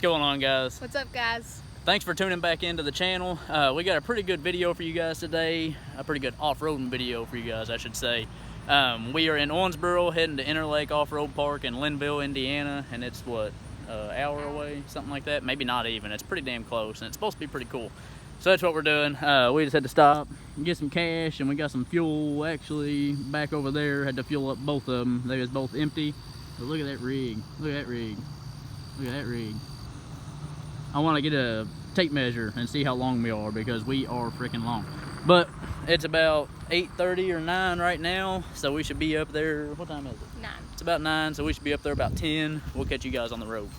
going on, guys? What's up, guys? Thanks for tuning back into the channel. We got a pretty good video for you guys today. A pretty good off-roading video for you guys, I should say. We are in Owensboro, heading to Interlake Off-Road Park in Linville, Indiana, and it's what, an hour away, something like that? Maybe not even. It's pretty damn close, and it's supposed to be pretty cool. So that's what we're doing. We just had to stop and get some cash, and we got some fuel actually back over there. Had to fuel up both of them. They was both empty. But look at that rig. Look at that rig. Look at that rig. I want to get a tape measure and see how long we are, because we are freaking long. But it's about 8:30 or 9 right now, so we should be up there. What time is it? 9. It's about 9, so we should be up there about 10. We'll catch you guys on the road.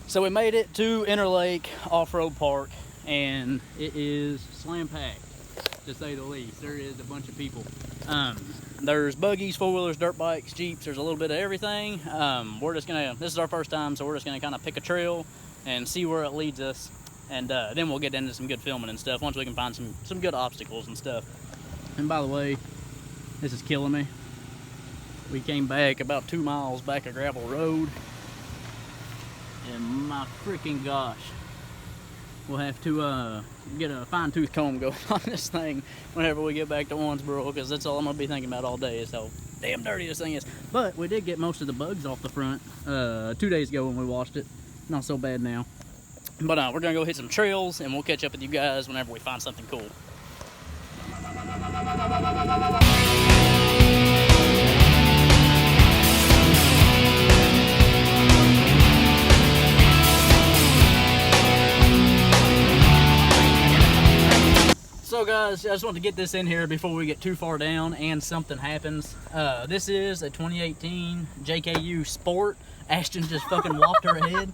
So we made it to Interlake Off-Road Park, and it is slam-packed, to say the least. There is a bunch of people. There's buggies, four-wheelers, dirt bikes, Jeeps. There's a little bit of everything. This is our first time, so we're just gonna kind of pick a trail and see where it leads us, and then we'll get into some good filming and stuff once we can find some good obstacles and stuff. And by the way, this is killing me. We came back about 2 miles back a gravel road. And my freaking gosh, we'll have to get a fine-tooth comb going on this thing whenever we get back to Owensboro, because that's all I'm going to be thinking about all day is how damn dirty this thing is. But we did get most of the bugs off the front 2 days ago when we washed it. Not so bad now. But we're going to go hit some trails, and we'll catch up with you guys whenever we find something cool. So guys, I just want to get this in here before we get too far down and something happens. This is a 2018 JKU Sport. Ashton just fucking walked her head.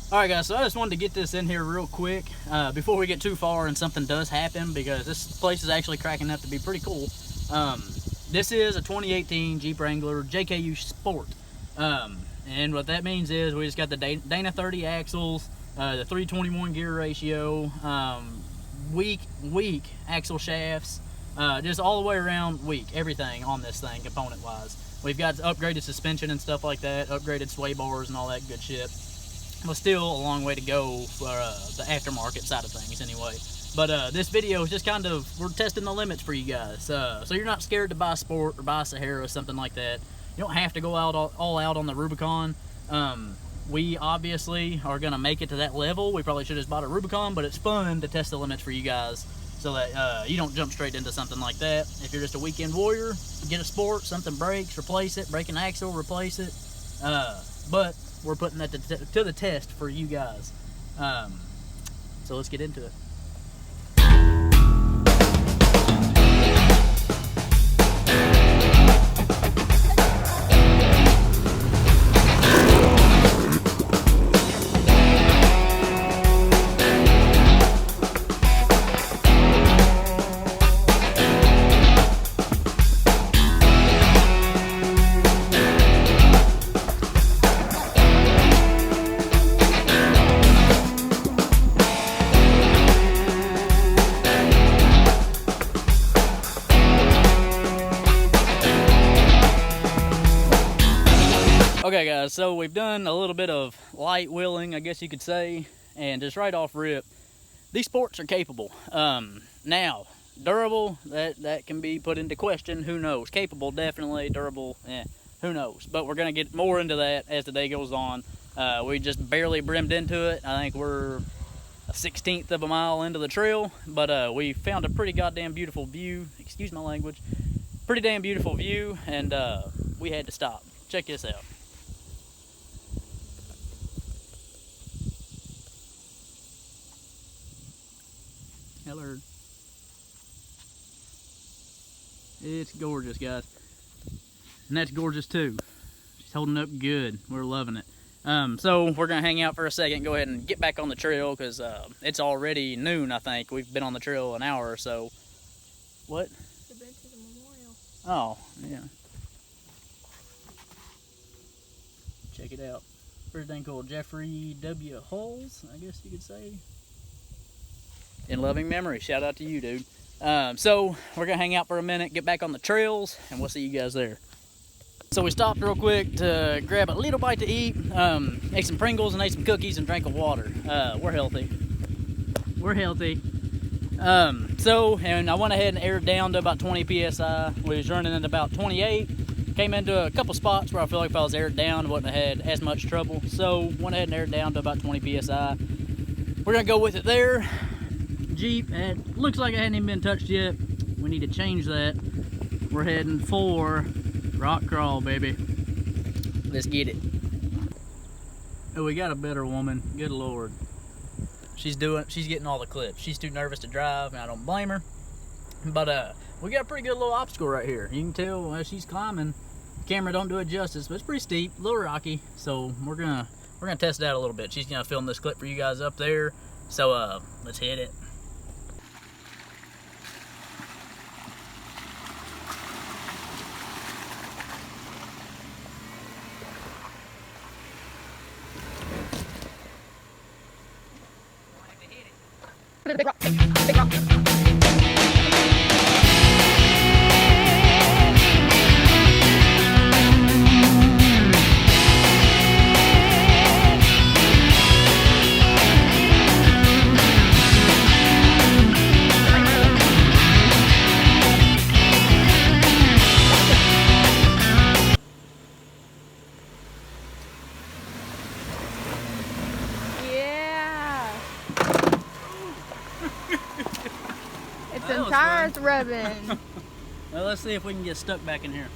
Alright guys, so I just wanted to get this in here real quick before we get too far and something does happen, because this place is actually cracking up to be pretty cool. This is a 2018 Jeep Wrangler JKU Sport. And what that means is we just got the Dana 30 axles, the 321 gear ratio, weak axle shafts, just all the way around weak, everything on this thing component wise. We've got upgraded suspension and stuff like that, upgraded sway bars and all that good shit, but still a long way to go for the aftermarket side of things anyway. But this video is just kind of, we're testing the limits for you guys, so you're not scared to buy a Sport or buy a Sahara or something like that. You don't have to go out all out on the Rubicon. We obviously are going to make it to that level. We probably should have just bought a Rubicon, but it's fun to test the limits for you guys so that you don't jump straight into something like that. If you're just a weekend warrior, get a Sport, something breaks, replace it, break an axle, replace it. But we're putting that to the test for you guys. So let's get into it. Okay guys, so we've done a little bit of light wheeling, I guess you could say, and just right off rip, these Sports are capable. Now, durable, that can be put into question, who knows? Capable, definitely. Durable, who knows? But we're going to get more into that as the day goes on. We just barely brimmed into it. I think we're a 1/16 of a mile into the trail, but we found a pretty goddamn beautiful view, excuse my language, pretty damn beautiful view, and we had to stop. Check this out. Hello. It's gorgeous, guys. And that's gorgeous too. She's holding up good. We're loving it. So we're gonna hang out for a second, go ahead and get back on the trail, because it's already noon, I think. We've been on the trail an hour or so. What? The bench is a memorial. Oh, yeah. Check it out. everything called Jeffrey W. Hulls, I guess you could say. In loving memory. Shout out to you, dude. So we're gonna hang out for a minute, get back on the trails, and we'll see you guys there. So we stopped real quick to grab a little bite to eat, ate some Pringles and ate some cookies and drank a water. We're healthy. We're healthy. And I went ahead and aired down to about 20 psi. We was running at about 28. Came into a couple spots where I feel like if I was aired down, I wouldn't have had as much trouble. So went ahead and aired down to about 20 psi. We're gonna go with it there. Jeep, it looks like it hadn't even been touched yet. We need to change that. We're heading for rock crawl, baby. Let's get it. Oh, we got a better woman. Good Lord. She's getting all the clips. She's too nervous to drive, and I don't blame her. But we got a pretty good little obstacle right here. You can tell as she's climbing. The camera don't do it justice, but it's pretty steep, a little rocky. So we're gonna test it out a little bit. She's gonna film this clip for you guys up there. So let's hit it. Big rock, big rock. Some tires rubbing. Well, let's see if we can get stuck back in here.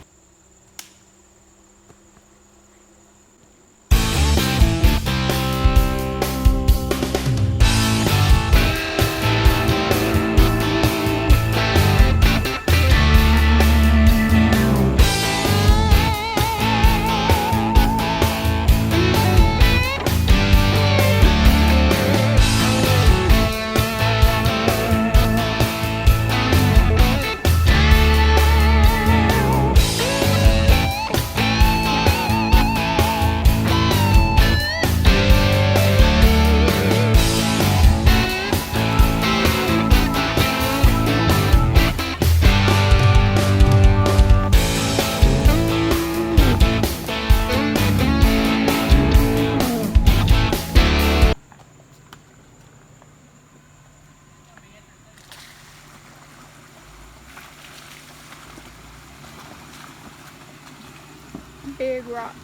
Big rock.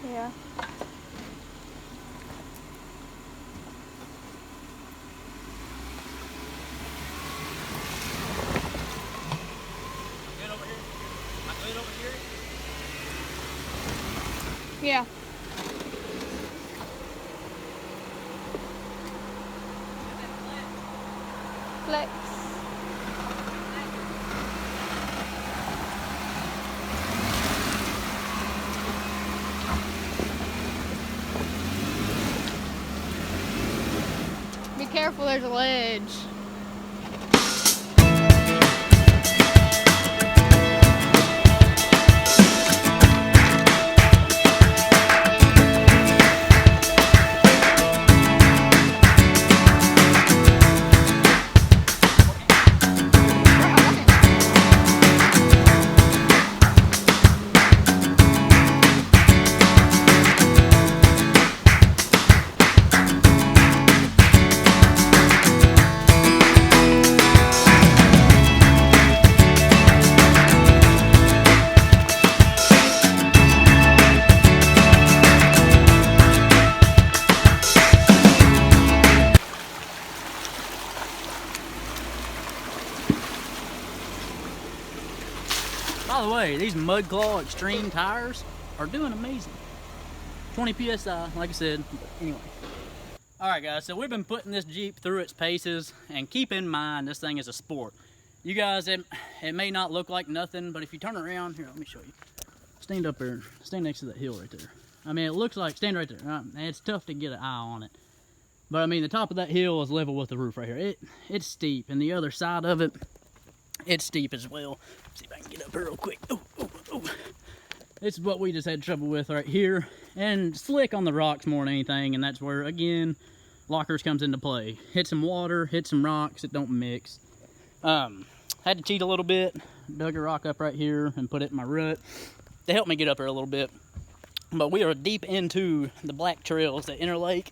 Yeah. Good over here? Am I good over here? Yeah. Flex. Be careful, there's a ledge. By the way, these Mud Claw Extreme tires are doing amazing. 20 psi, like I said. Anyway. Alright guys, so we've been putting this Jeep through its paces, and keep in mind this thing is a sport. You guys, it may not look like nothing, but if you turn around, here, let me show you. Stand up there, stand next to that hill right there. I mean, it looks like, stand right there. It's tough to get an eye on it. But I mean, the top of that hill is level with the roof right here. It's steep, and the other side of it, it's steep as well. Let's see if I can get up here real quick. Oh, oh, oh. This is what we just had trouble with right here. And slick on the rocks more than anything, and that's where, again, lockers comes into play. Hit some water, hit some rocks, it don't mix. Had to cheat a little bit. Dug a rock up right here and put it in my rut to help me get up here a little bit. But we are deep into the black trails that interlake.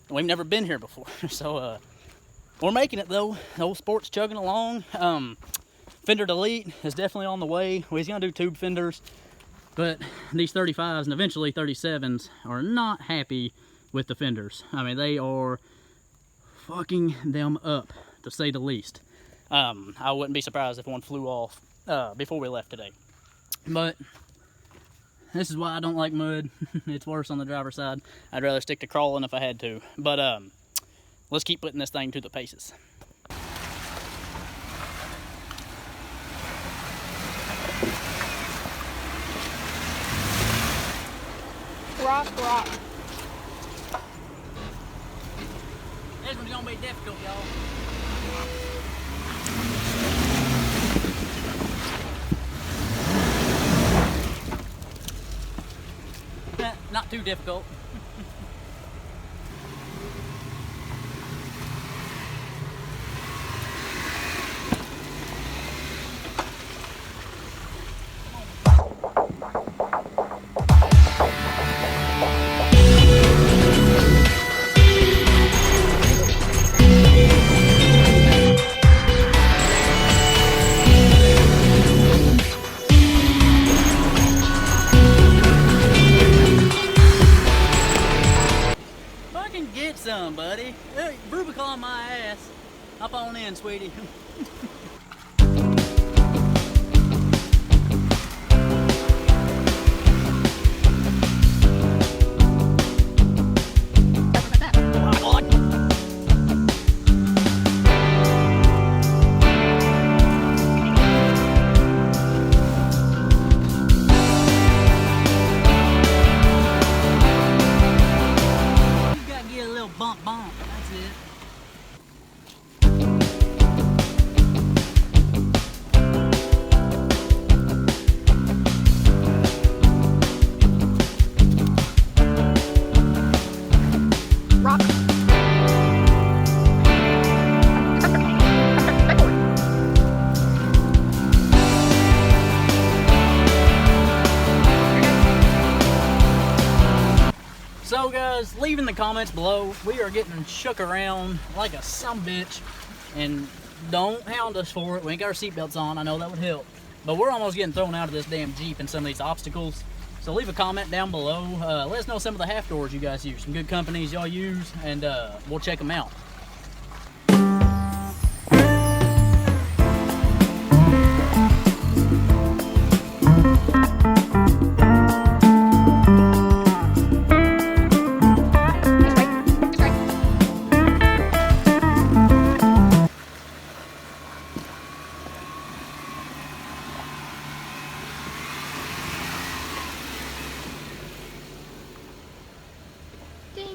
We've never been here before, so we're making it though. The old sport's chugging along. Fender delete is definitely on the way. We're gonna do tube fenders, but these 35s and eventually 37s are not happy with the fenders. I mean, they are fucking them up, to say the least. I wouldn't be surprised if one flew off before we left today. But this is why I don't like mud. It's worse on the driver's side. I'd rather stick to crawling if I had to. But let's keep putting this thing to the paces. Rock, rock. This one's gonna be difficult, y'all. Not too difficult. Get some, buddy. Hey, Rubicon my ass. Hop on in, sweetie. Bump, bump. That's it. Rock. So guys, leave in the comments below. We are getting shook around like a sumbitch, and don't hound us for it. We ain't got our seatbelts on. I know that would help, but we're almost getting thrown out of this damn Jeep in some of these obstacles. So leave a comment down below. Let us know some of the half doors you guys use, some good companies y'all use, and we'll check them out.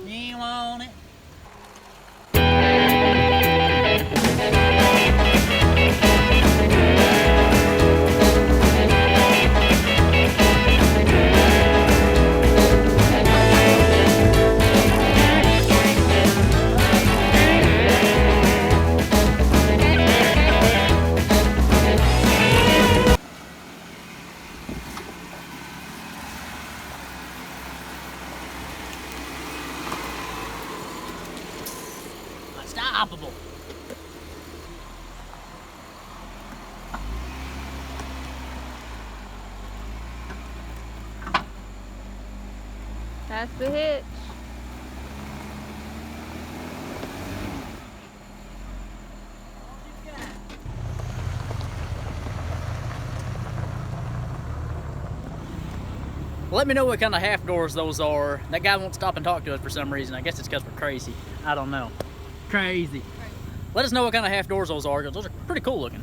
You want it? Unstoppable. That's the hitch. Let me know what kind of half doors those are. That guy won't stop and talk to us for some reason. I guess it's because we're crazy. I don't know. Crazy. Let us know what kind of half doors those are, because those are pretty cool looking.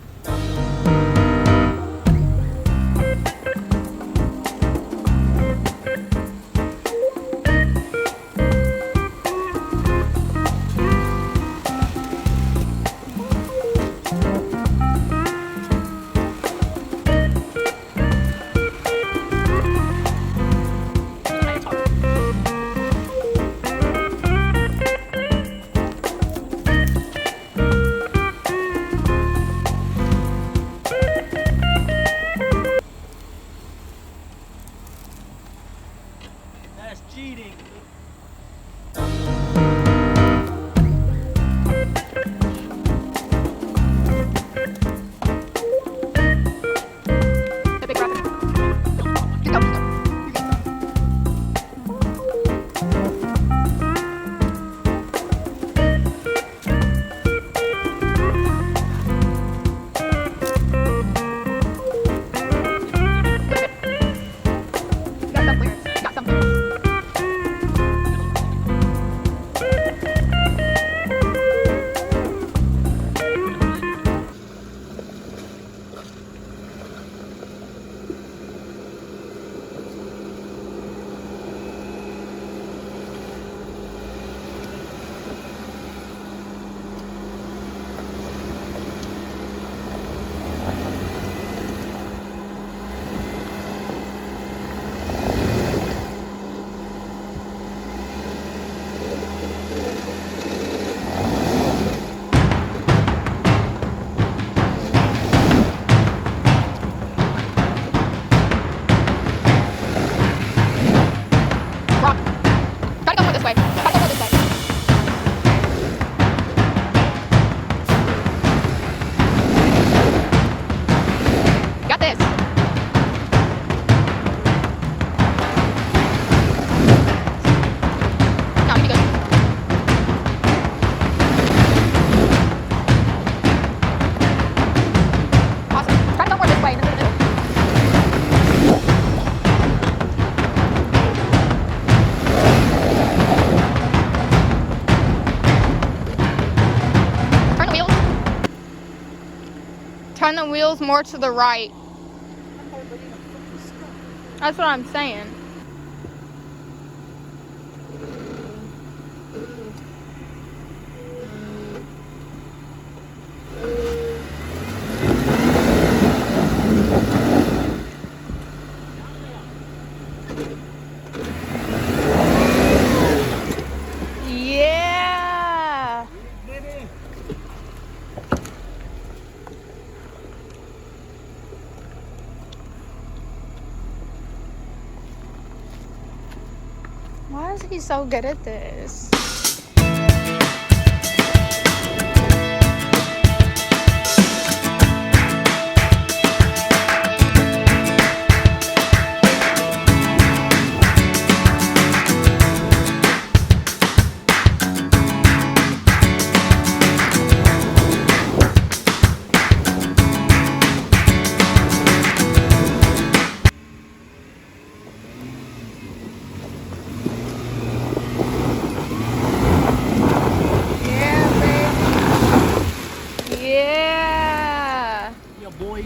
Turn the wheels more to the right. That's what I'm saying. Yeah. Why is he so good at this? Yeah. Yeah, boy.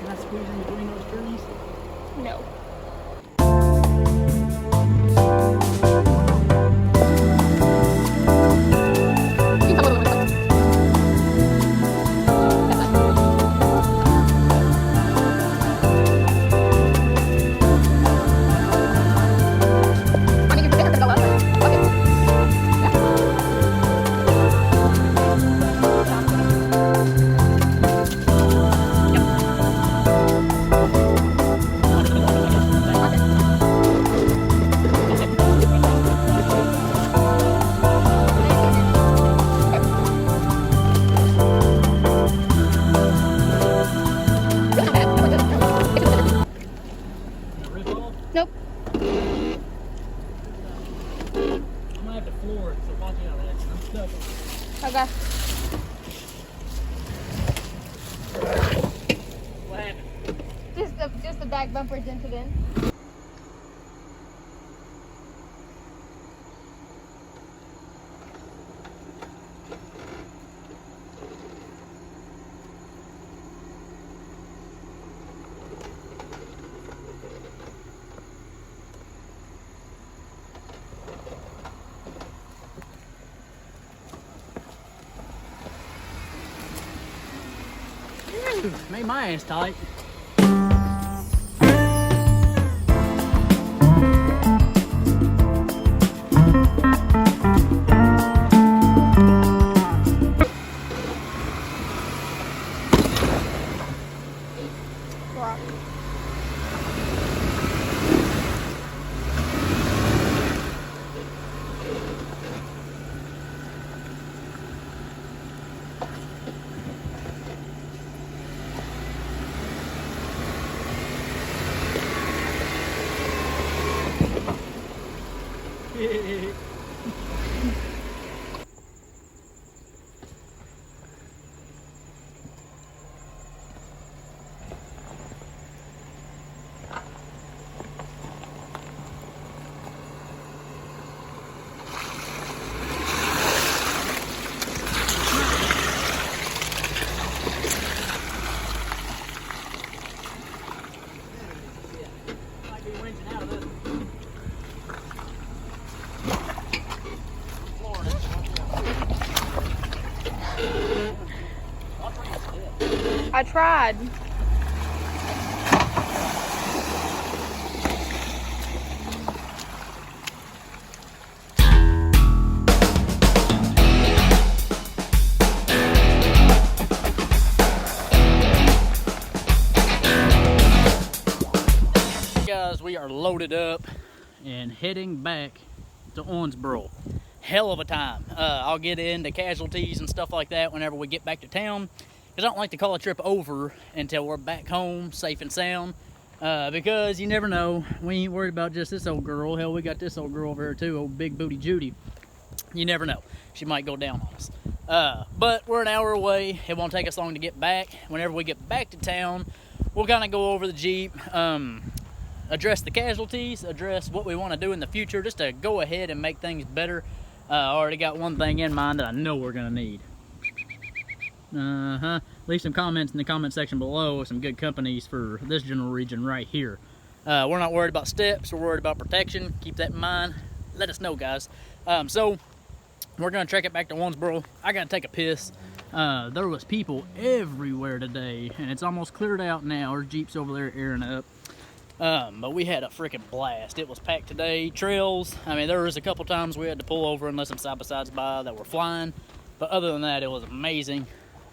Can I squeeze in between those trees? No. Nope. I'm gonna have to floor it, so watch out, Ed. I'm stuck. Okay. What happened? Just the back bumper dented in. Made my ass tight. Rock. Might be winching out of this. Floor. I tried. Guys, we are loaded up and heading back to Owensboro. Hell of a time. I'll get into casualties and stuff like that whenever we get back to town, because I don't like to call a trip over until we're back home safe and sound, because you never know. We ain't worried about just this old girl. Hell, we got this old girl over here too, old Big Booty Judy. You never know. She might go down on us. But we're an hour away. It won't take us long to get back. Whenever we get back to town, we'll kind of go over the Jeep, address the casualties, address what we want to do in the future, just to go ahead and make things better. I already got one thing in mind that I know we're going to need. Leave some comments in the comment section below with some good companies for this general region right here. We're not worried about steps, we're worried about protection. Keep that in mind. Let us know, guys. So we're going to trek it back to Owensboro. I got to take a piss. There was people everywhere today, and it's almost cleared out now. Our Jeep's over there airing up. But we had a freaking blast. It was packed today. Trails, I mean, there was a couple times we had to pull over and let some side-by-sides by that were flying. But other than that, it was amazing.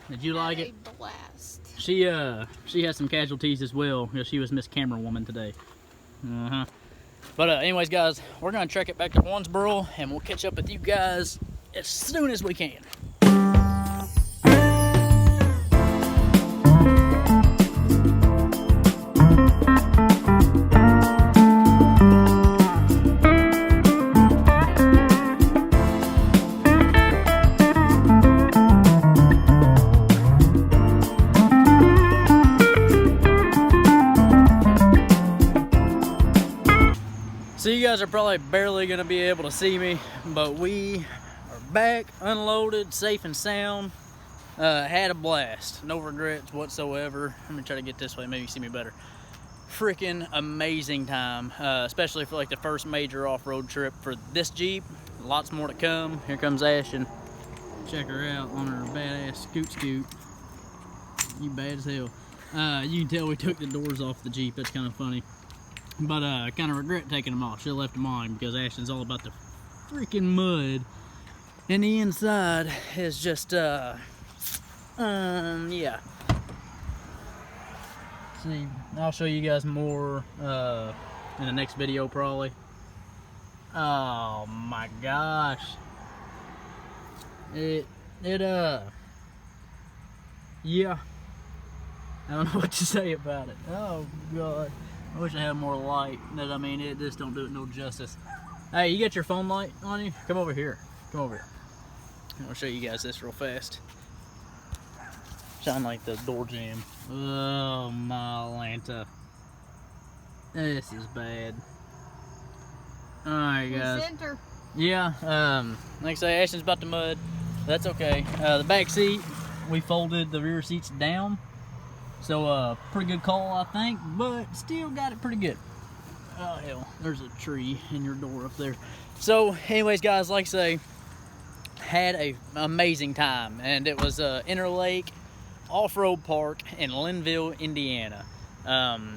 Did you like it? A blast. She had some casualties as well, because she was Miss Camera Woman today. But anyways, guys, we're going to trek it back to Owensboro, and we'll catch up with you guys as soon as we can. So you guys are probably barely going to be able to see me, but we are back, unloaded, safe and sound. Had a blast. No regrets whatsoever. Let me try to get this way, maybe you see me better. Freaking amazing time, especially for like the first major off-road trip for this Jeep. Lots more to come. Here comes Ashton. Check her out on her badass scoot. You bad as hell. You can tell we took the doors off the Jeep. That's kind of funny. But I kind of regret taking them off. Should have left them on because Ashton's all about the freaking mud. And the inside is just, yeah. See, I'll show you guys more in the next video probably. Oh my gosh. Yeah. I don't know what to say about it. Oh God. I wish I had more light. But I mean, it just don't do it no justice. Hey, you got your phone light on you? Come over here. Come over here. I'll show you guys this real fast. Shine like the door jamb. Oh my Lanta. This is bad. Alright guys. Center. Yeah, like I say, Ashton's about to mud. That's okay. The back seat, we folded the rear seats down. So, pretty good call, I think, but still got it pretty good. Oh, hell, there's a tree in your door up there. So, anyways, guys, like I say, had an amazing time, and it was Interlake Off-Road Park in Linville, Indiana.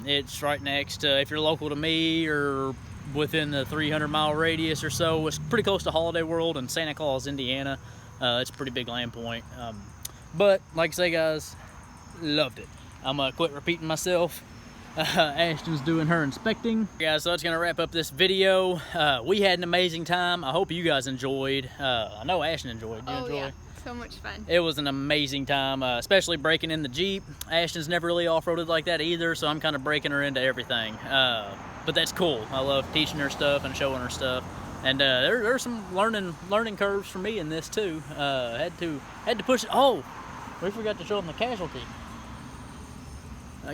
It's right next to, if you're local to me or within the 300-mile radius or so, it's pretty close to Holiday World in Santa Claus, Indiana. It's a pretty big land point. But, like I say, guys, loved it. I'm gonna quit repeating myself. Ashton's doing her inspecting. Guys, so that's gonna wrap up this video. We had an amazing time. I hope you guys enjoyed. I know Ashton enjoyed. Did you enjoy? Yeah, so much fun. It was an amazing time, especially breaking in the Jeep. Ashton's never really off-roaded like that either, so I'm kind of breaking her into everything. But that's cool. I love teaching her stuff and showing her stuff. And there's some learning curves for me in this too. Had to push it. Oh, we forgot to show them the casualty.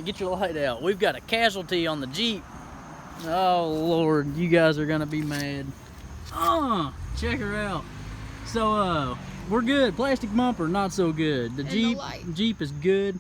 Get your light out. We've got a casualty on the Jeep. Oh Lord, you guys are gonna be mad. Check her out. So we're good. Plastic bumper, not so good. The Jeep is good.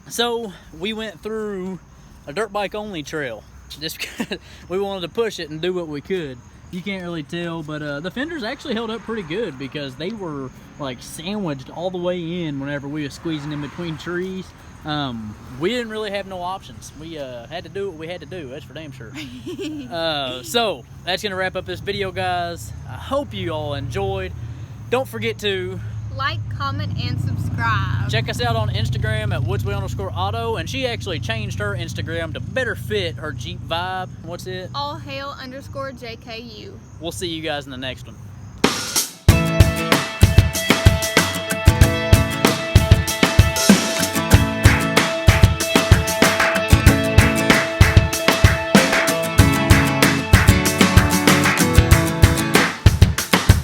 So we went through a dirt bike only trail just because we wanted to push it and do what we could. you can't really tell, but the fenders actually held up pretty good because they were like sandwiched all the way in whenever we were squeezing in between trees. We didn't really have no options. We had to do what we had to do, that's for damn sure. So that's gonna wrap up this video, guys. I hope you all enjoyed. Don't forget to like, comment, and subscribe. check us out on Instagram at Woodsway_auto, and she actually changed her Instagram to better fit her Jeep vibe. What's it? All hail _JKU. We'll see you guys in the next one.